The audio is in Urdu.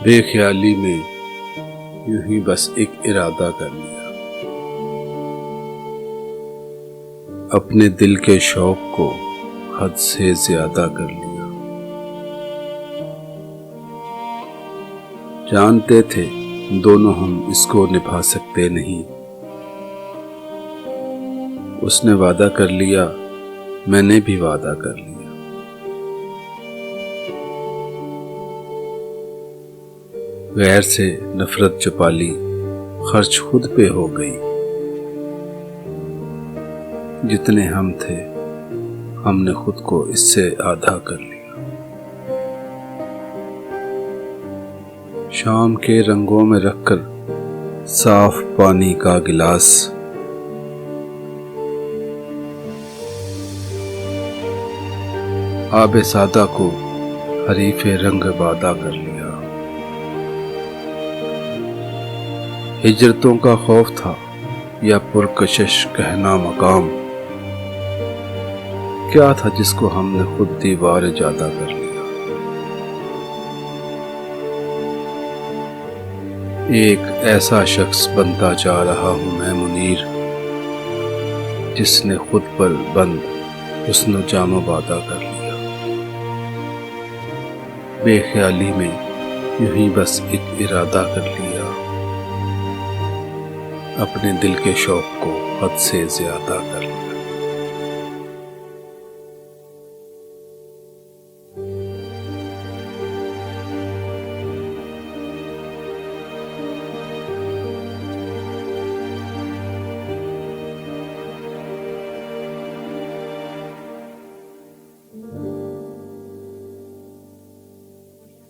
بے خیالی میں یوں ہی بس ایک ارادہ کر لیا، اپنے دل کے شوق کو حد سے زیادہ کر لیا۔ جانتے تھے دونوں ہم اس کو نبھا سکتے نہیں، اس نے وعدہ کر لیا، میں نے بھی وعدہ کر لیا۔ غیر سے نفرت جو پالی خرچ خود پہ ہو گئی، جتنے ہم تھے ہم نے خود کو اس سے آدھا کر لیا۔ شام کے رنگوں میں رکھ کر صاف پانی کا گلاس، آب سادہ کو حریف رنگ بادہ کر لیا۔ ہجرتوں کا خوف تھا یا پرکشش کہنا مقام، کیا تھا جس کو ہم نے خود دیوار جادہ کر لیا۔ ایک ایسا شخص بنتا جا رہا ہوں میں منیر، جس نے خود پر بند حسن و جام و وعدہ کر لیا۔ بے خیالی میں یوں ہی بس ایک ارادہ کر لیا، اپنے دل کے شوق کو حد سے زیادہ کر لیا۔